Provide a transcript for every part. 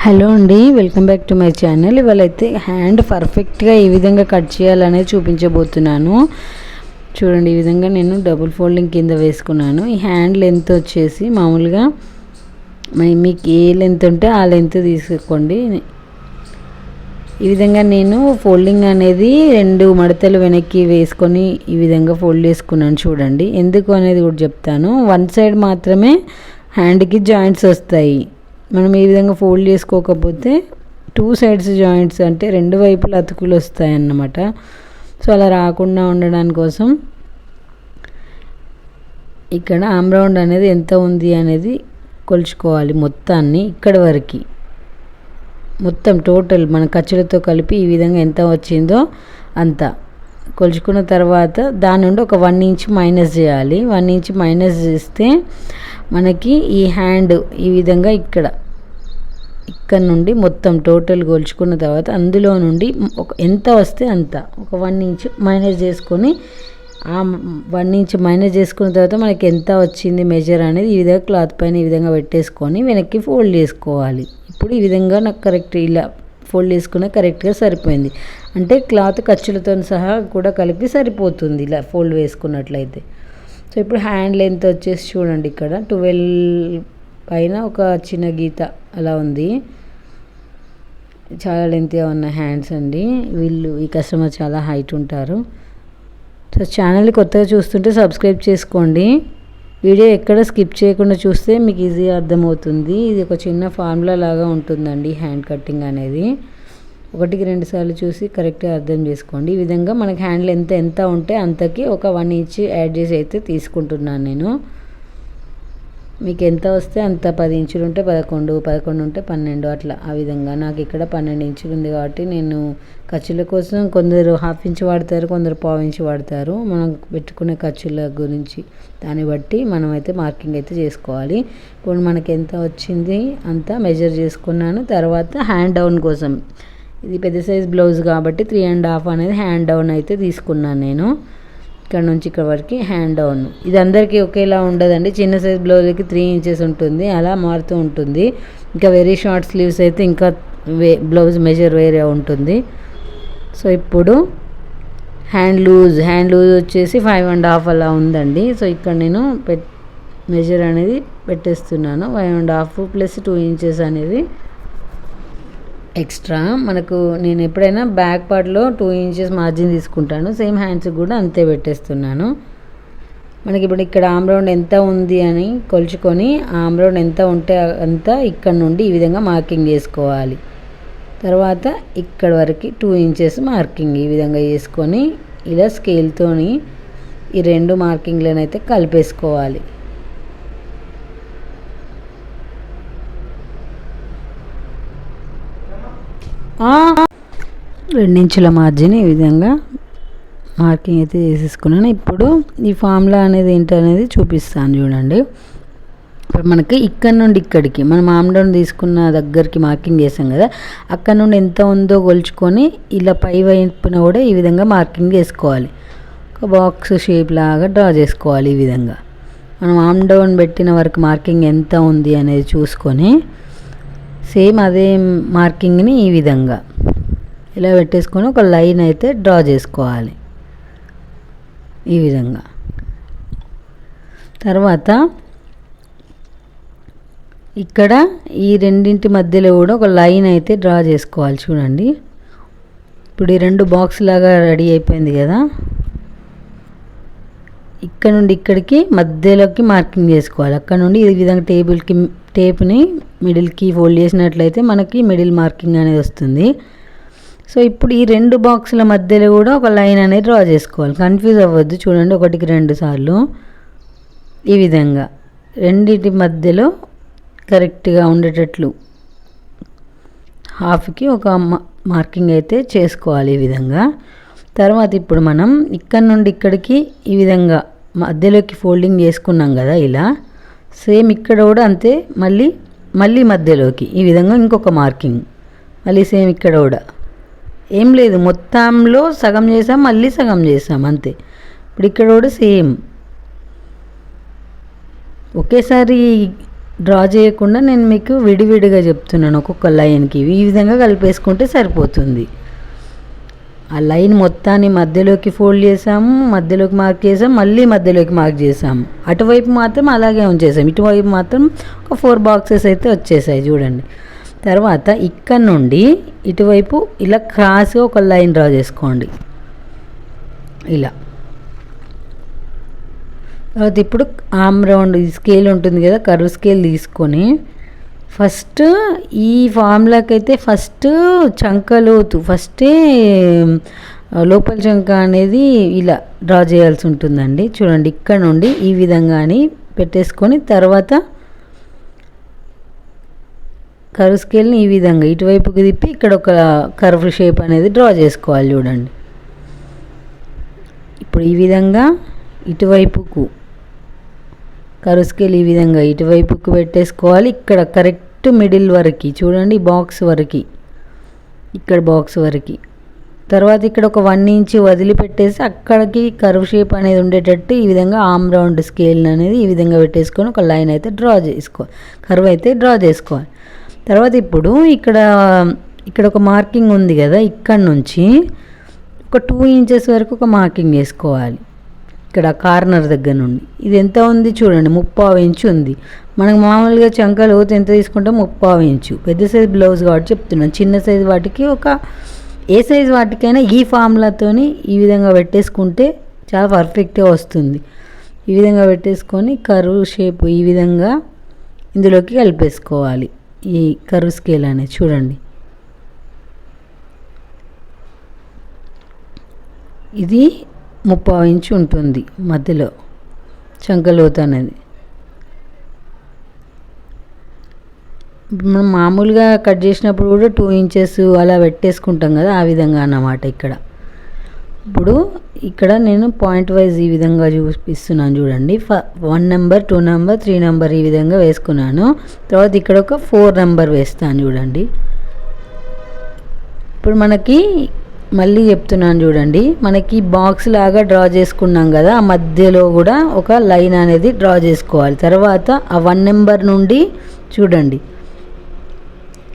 Hello అండి, welcome back to my channel. ఇవాళైతే hand పర్ఫెక్ట్గా ఏ విధంగా కట్ చేయాలనేది చూపించబోతున్నాను. చూడండి, ఈ విధంగా నేను డబుల్ ఫోల్డింగ్ కింద వేసుకున్నాను. ఈ హ్యాండ్ లెంత్ వచ్చేసి మామూలుగా మీకు ఏ లెంత్ ఉంటే ఆ లెంత్ తీసుకోండి. ఈ విధంగా నేను ఫోల్డింగ్ అనేది 2 మడతలు వెనక్కి వేసుకొని ఈ విధంగా ఫోల్డ్ చేసుకున్నాను. చూడండి, ఎందుకు అనేది కూడా చెప్తాను. వన్ సైడ్ మాత్రమే హ్యాండ్కి జాయింట్స్ వస్తాయి. మనం ఈ విధంగా ఫోల్డ్ చేసుకోకపోతే 2 సైడ్స్ జాయింట్స్ అంటే 2 వైపులు అతుకులు వస్తాయి అన్నమాట. సో అలా రాకుండా ఉండడానికి కోసం ఇక్కడ ఆమ్ రౌండ్ అనేది ఎంత ఉంది అనేది కొలుచుకోవాలి. మొత్తాన్ని ఇక్కడి వరకు మొత్తం టోటల్ మన ఖర్చులతో కలిపి ఈ విధంగా ఎంత వచ్చిందో అంత కొలుచుకున్న తర్వాత దాని నుండి ఒక 1 ఇంచ్ మైనస్ చేయాలి. 1 ఇంచ్ మైనస్ చేస్తే మనకి ఈ హ్యాండ్ ఈ విధంగా ఇక్కడ నుండి మొత్తం టోటల్ కొలుచుకున్న తర్వాత అందులో నుండి ఎంత వస్తే అంత ఒక 1 ఇంచ్ మైనస్ చేసుకొని ఆ 1 ఇంచ్ మైనస్ చేసుకున్న తర్వాత మనకి ఎంత వచ్చింది మెజర్ అనేది ఈ విధంగా క్లాత్ పైన ఈ విధంగా పెట్టేసుకొని వెనక్కి ఫోల్డ్ చేసుకోవాలి. ఇప్పుడు ఈ విధంగా నాకు కరెక్ట్ ఇలా ఫోల్డ్ చేసుకునే కరెక్ట్గా సరిపోయింది. అంటే క్లాత్ ఖర్చులతో సహా కూడా కలిపి సరిపోతుంది ఇలా ఫోల్డ్ వేసుకున్నట్లయితే. సో ఇప్పుడు హ్యాండ్ లెంత్ వచ్చేసి చూడండి, ఇక్కడ 12 పైన ఒక చిన్న గీత అలా ఉంది. చాలా లెంత్గా ఉన్న హ్యాండ్స్ అండి. ఈ కస్టమర్ చాలా హైట్ ఉంటారు. సో ఛానల్ని కొత్తగా చూస్తుంటే సబ్స్క్రైబ్ చేసుకోండి. వీడియో ఎక్కడ స్కిప్ చేయకుండా చూస్తే మీకు ఈజీగా అర్థమవుతుంది. ఇది ఒక చిన్న ఫార్ములా లాగా ఉంటుందండి హ్యాండ్ కటింగ్ అనేది. 1కి 2 సార్లు చూసి కరెక్ట్గా అర్థం చేసుకోండి. ఈ విధంగా మనకి హ్యాండ్లు ఎంత ఉంటే అంతకి ఒక 1 ఇంచ్ యాడ్ చేసి అయితే తీసుకుంటున్నాను నేను. మీకు ఎంత వస్తే అంత 10 ఇంచులు ఉంటే 11, 11 ఉంటే 12 అట్లా ఆ విధంగా. నాకు ఇక్కడ 12 ఇంచులు ఉంది కాబట్టి నేను ఖర్చుల కోసం కొందరు 1/2 ఇంచ్ వాడతారు, కొందరు 1/4 ఇంచ్ వాడతారు. మనం పెట్టుకునే ఖర్చుల గురించి దాన్ని బట్టి మనమైతే మార్కింగ్ అయితే చేసుకోవాలి. ఇప్పుడు మనకి ఎంత వచ్చింది అంత మెజర్ చేసుకున్నాను. తర్వాత హ్యాండ్ డౌన్ కోసం ఇది పెద్ద సైజ్ బ్లౌజ్ కాబట్టి 3.5 అనేది హ్యాండ్ డౌన్ అయితే తీసుకున్నాను నేను. ఇక్కడ నుంచి ఇక్కడ వరకు హ్యాండ్ డౌన్. ఇది అందరికీ ఒకేలా ఉండదండి. చిన్న సైజ్ బ్లౌజ్కి 3 ఇంచెస్ ఉంటుంది, అలా మారుతూ ఉంటుంది. ఇంకా వెరీ షార్ట్ స్లీవ్స్ అయితే ఇంకా బ్లౌజ్ మెజర్ వేరే ఉంటుంది. సో ఇప్పుడు హ్యాండ్ లూజ్ వచ్చేసి 5.5 అలా ఉందండి. సో ఇక్కడ నేను మెజర్ అనేది పెట్టేస్తున్నాను. 5.5 ప్లస్ 2 ఇంచెస్ అనేది ఎక్స్ట్రా. మనకు నేను ఎప్పుడైనా బ్యాక్ పార్ట్లో 2 ఇంచెస్ మార్జిన్ తీసుకుంటాను. సేమ్ హ్యాండ్స్కి కూడా అంతే పెట్టేస్తున్నాను. మనకి ఇప్పుడు ఇక్కడ ఆమ్ రౌండ్ ఎంత ఉంది అని కొలుచుకొని ఆమ్ రౌండ్ ఎంత ఉంటే అంత ఇక్కడ నుండి ఈ విధంగా మార్కింగ్ చేసుకోవాలి. తర్వాత ఇక్కడ వరకు 2 ఇంచెస్ మార్కింగ్ ఈ విధంగా చేసుకొని ఇలా స్కేల్తోని ఈ 2 మార్కింగ్లను అయితే కలిపేసుకోవాలి. 2 ఇంచుల మార్జిన్ ఈ విధంగా మార్కింగ్ అయితే చేసేసుకున్నాను. ఇప్పుడు ఈ ఫార్ములా అనేది ఏంటనేది చూపిస్తాను చూడండి. ఇప్పుడు మనకి ఇక్కడ నుండి ఇక్కడికి మనం ఆమ్ డౌన్ తీసుకున్న దగ్గరికి మార్కింగ్ చేసాం కదా, అక్కడ నుండి ఎంత ఉందో కొలుచుకొని ఇలా పై వైపున కూడా ఈ విధంగా మార్కింగ్ చేసుకోవాలి. ఒక బాక్స్ షేప్ లాగా డ్రా చేసుకోవాలి. ఈ విధంగా మనం ఆమ్ డౌన్ పెట్టిన వరకు మార్కింగ్ ఎంత ఉంది అనేది చూసుకొని సేమ్ అదే మార్కింగ్ని ఈ విధంగా ఇలా పెట్టేసుకొని ఒక లైన్ అయితే డ్రా చేసుకోవాలి ఈ విధంగా. తర్వాత ఇక్కడ ఈ రెండింటి మధ్యలో కూడా ఒక లైన్ అయితే డ్రా చేసుకోవాలి. చూడండి, ఇప్పుడు ఈ 2 బాక్స్ లాగా రెడీ అయిపోయింది కదా. ఇక్కడ నుండి ఇక్కడికి మధ్యలోకి మార్కింగ్ చేసుకోవాలి. అక్కడ నుండి ఈ విధంగా టేప్ని మిడిల్కి ఫోల్డ్ చేసినట్లయితే మనకి మిడిల్ మార్కింగ్ అనేది వస్తుంది. సో ఇప్పుడు ఈ 2 బాక్సుల మధ్యలో కూడా ఒక లైన్ అనేది డ్రా చేసుకోవాలి. కన్ఫ్యూజ్ అవ్వద్దు. చూడండి, 1కి 2 సార్లు ఈ విధంగా రెండింటి మధ్యలో కరెక్ట్గా ఉండేటట్లు హాఫ్కి ఒక మార్కింగ్ అయితే చేసుకోవాలి ఈ విధంగా. తర్వాత ఇప్పుడు మనం ఇక్కడ నుండి ఇక్కడికి ఈ విధంగా మధ్యలోకి ఫోల్డింగ్ చేసుకున్నాం కదా, ఇలా సేమ్ ఇక్కడ కూడా అంతే. మళ్ళీ మధ్యలోకి ఈ విధంగా ఇంకొక మార్కింగ్, మళ్ళీ సేమ్ ఇక్కడ కూడా ఏం లేదు, మొత్తంలో సగం చేసాం, మళ్ళీ సగం చేసాం అంతే. ఇప్పుడు ఇక్కడ కూడా సేమ్ ఒకేసారి డ్రా చేయకుండా నేను మీకు విడివిడిగా చెప్తున్నాను. ఒక్కొక్క లైన్కి ఈ విధంగా కలిపేసుకుంటే సరిపోతుంది. ఆ లైన్ మొత్తాన్ని మధ్యలోకి ఫోల్డ్ చేసాము, మధ్యలోకి మార్క్ చేసాము, మళ్ళీ మధ్యలోకి మార్క్ చేసాము. అటువైపు మాత్రం అలాగే ఉంచేసాము, ఇటువైపు మాత్రం ఒక 4 బాక్సెస్ అయితే వచ్చేసాయి చూడండి. తర్వాత ఇక్కడ నుండి ఇటువైపు ఇలా క్రాస్గా ఒక లైన్ డ్రా చేసుకోండి ఇలా. తర్వాత ఇప్పుడు ఆమ్ రౌండ్ స్కేల్ ఉంటుంది కదా, కర్వ్ స్కేల్ తీసుకొని ఫస్ట్ ఈ ఫార్ములాకి అయితే ఫస్ట్ చంకలోతు ఫస్టే లోపల చంక అనేది ఇలా డ్రా చేయాల్సి ఉంటుందండి. చూడండి ఇక్కడ నుండి ఈ విధంగా అని పెట్టేసుకొని తర్వాత కర్వ్ స్కేల్ని ఈ విధంగా ఇటువైపుకి తిప్పి ఇక్కడ ఒక కర్వ్ షేప్ అనేది డ్రా చేసుకోవాలి చూడండి. ఇప్పుడు ఈ విధంగా ఇటువైపుకు కర్వ్ స్కేల్ ఈ విధంగా ఇటువైపుకు పెట్టేసుకోవాలి. ఇక్కడ కరెక్ట్ మిడిల్ వరకు చూడండి, బాక్స్ వరకు, ఇక్కడ బాక్స్ వరకు. తర్వాత ఇక్కడ ఒక 1 ఇంచ్ వదిలిపెట్టేసి అక్కడికి కర్వ్ షేప్ అనేది ఉండేటట్టు ఈ విధంగా ఆమ్ రౌండ్ స్కేల్ అనేది ఈ విధంగా పెట్టేసుకొని ఒక లైన్ అయితే డ్రా చేసుకోవాలి, కర్వ్ అయితే డ్రా చేసుకోవాలి. తర్వాత ఇప్పుడు ఇక్కడ ఒక మార్కింగ్ ఉంది కదా, ఇక్కడ నుంచి ఒక 2 ఇంచెస్ వరకు ఒక మార్కింగ్ చేసుకోవాలి. ఇక్కడ కార్నర్ దగ్గర నుండి ఇది ఎంత ఉంది చూడండి, 3/4 ఇంచు ఉంది. మనకు మామూలుగా చంక లోతు ఎంత తీసుకుంటాం, 3/4 ఇంచు. పెద్ద సైజ్ బ్లౌజ్ కాబట్టి చెప్తున్నాను. చిన్న సైజ్ వాటికి ఏ సైజ్ వాటికైనా ఈ ఫార్ములాతోని ఈ విధంగా పెట్టేసుకుంటే చాలా పర్ఫెక్ట్గా వస్తుంది. ఈ విధంగా పెట్టేసుకొని కర్వ్ షేప్ ఈ విధంగా ఇందులోకి కలిపేసుకోవాలి. ఈ కర్వ్ స్కేల్ అనేది చూడండి, ఇది 3/4 ఇంచు ఉంటుంది మధ్యలో చంకలోతు అనేది. మనం మామూలుగా కట్ చేసినప్పుడు కూడా 2 ఇంచెస్ అలా పెట్టేసుకుంటాం కదా, ఆ విధంగా అన్నమాట ఇక్కడ. ఇప్పుడు ఇక్కడ నేను పాయింట్ వైజ్ ఈ విధంగా చూపిస్తున్నాను చూడండి. 1 నెంబర్, 2 నెంబర్, 3 నెంబర్ ఈ విధంగా వేసుకున్నాను. తర్వాత ఇక్కడ ఒక 4 నెంబర్ వేస్తాను చూడండి. ఇప్పుడు మనకి మళ్ళీ చెప్తున్నాను చూడండి, మనకి బాక్స్ లాగా డ్రా చేసుకున్నాం కదా, ఆ మధ్యలో కూడా ఒక లైన్ అనేది డ్రా చేసుకోవాలి. తర్వాత ఆ 1 నెంబర్ నుండి చూడండి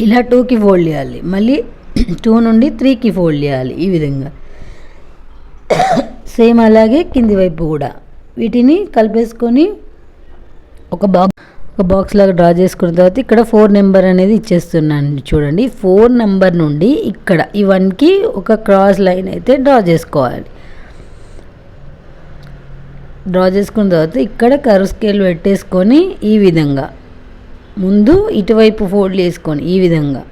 ఇలా 2కి ఫోల్డ్ చేయాలి, మళ్ళీ 2 నుండి 3కి ఫోల్డ్ చేయాలి ఈ విధంగా. సేమ్ అలాగే కింది వైపు కూడా వీటిని కలిపేసుకొని ఒక బాక్స్ లాగా డ్రా చేసుకున్న తర్వాత ఇక్కడ 4 నెంబర్ అనేది ఇచ్చేస్తున్నాను చూడండి. 4 నెంబర్ నుండి ఇక్కడ ఈ 1కి ఒక క్రాస్ లైన్ అయితే డ్రా చేసుకోవాలి. డ్రా చేసుకున్న తర్వాత ఇక్కడ కర్వ్ స్కేల్ పెట్టేసుకొని ఈ విధంగా ముందు ఇటువైపు ఫోల్డ్ చేసుకొని ఈ విధంగా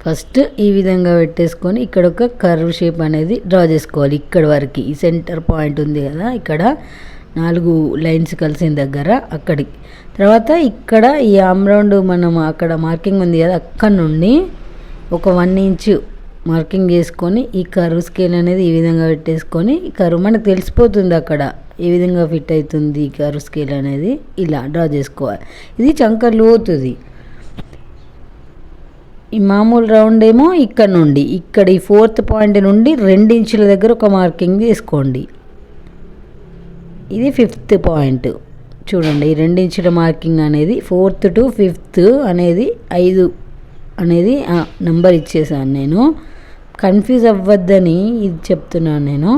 ఫస్ట్ ఈ విధంగా పెట్టేసుకొని ఇక్కడ ఒక కర్వ్ షేప్ అనేది డ్రా చేసుకోవాలి. ఇక్కడ వరకు ఈ సెంటర్ పాయింట్ ఉంది కదా, ఇక్కడ 4 లైన్స్ కలిసిన దగ్గర అక్కడికి. తర్వాత ఇక్కడ ఈ ఆమ్ రౌండ్ మనం అక్కడ మార్కింగ్ ఉంది కదా, అక్కడ నుండి ఒక 1 ఇంచు మార్కింగ్ చేసుకొని ఈ కర్వ్ స్కేల్ అనేది ఈ విధంగా పెట్టేసుకొని ఈ కర్వ్ మనకు తెలిసిపోతుంది అక్కడ ఏ విధంగా ఫిట్ అవుతుంది ఈ కర్వ్ స్కేల్ అనేది ఇలా డ్రా చేసుకోవాలి. ఇది చంక లోతుది. ఈ మామూలు రౌండ్ ఏమో ఇక్కడ నుండి ఇక్కడ ఈ 4th పాయింట్ నుండి 2 ఇంచుల దగ్గర ఒక మార్కింగ్ చేసుకోండి. ఇది 5th పాయింట్ చూడండి. ఈ 2 ఇంచుల మార్కింగ్ అనేది 4th to 5th అనేది 5 అనేది నెంబర్ ఇచ్చేసాను నేను. కన్ఫ్యూజ్ అవ్వద్దని ఇది చెప్తున్నాను నేను.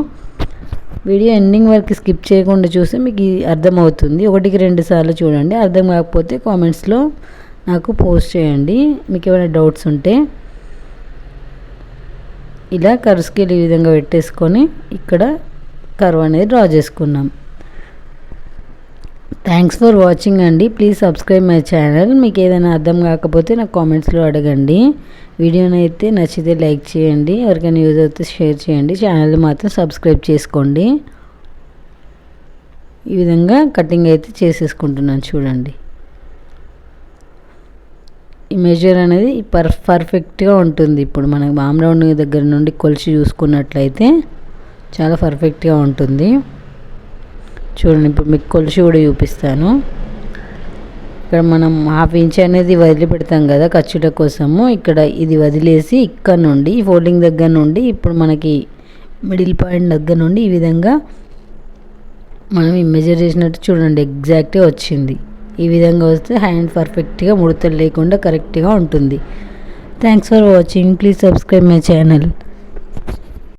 వీడియో ఎండింగ్ వరకు స్కిప్ చేయకుండా చూస్తే మీకు అర్థమవుతుంది. 1కి 2 సార్లు చూడండి. అర్థం కాకపోతే కామెంట్స్లో నాకు పోస్ట్ చేయండి మీకు ఏమైనా డౌట్స్ ఉంటే. ఇలా కర్వ్ స్కేల్ ఈ విధంగా పెట్టేసుకొని ఇక్కడ కర్వ్ అనేది డ్రా చేసుకున్నాం. థ్యాంక్స్ ఫర్ వాచింగ్ అండి. Please subscribe my channel. మీకు ఏదైనా అర్థం కాకపోతే నాకు కామెంట్స్లో అడగండి. వీడియోని అయితే నచ్చితే లైక్ చేయండి, ఎవరికైనా యూజ్ అయితే షేర్ చేయండి. ఛానల్ మాత్రం సబ్స్క్రైబ్ చేసుకోండి. ఈ విధంగా కటింగ్ అయితే చేసేసుకుంటున్నాను చూడండి. ఈ మెజర్ అనేది పర్ఫెక్ట్గా ఉంటుంది. ఇప్పుడు మనకు ఆమ్ రౌండ్ దగ్గర నుండి కొలిచి చూసుకున్నట్లయితే చాలా పర్ఫెక్ట్గా ఉంటుంది చూడండి. ఇప్పుడు మీకు కొలిచి కూడా చూపిస్తాను. ఇక్కడ మనం 1/2 ఇంచ్ అనేది వదిలిపెడతాం కదా ఖర్చుల కోసము. ఇక్కడ ఇది వదిలేసి ఇక్కడ నుండి ఫోల్డింగ్ దగ్గర నుండి ఇప్పుడు మనకి మిడిల్ పాయింట్ దగ్గర నుండి ఈ విధంగా మనం మెజర్ చేసినట్టు చూడండి ఎగ్జాక్ట్గా వచ్చింది. ఈ విధంగా వస్తే హ్యాండ్ పర్ఫెక్ట్గా ముడతలు లేకుండా కరెక్ట్గా ఉంటుంది. Thanks for watching. Please subscribe my channel.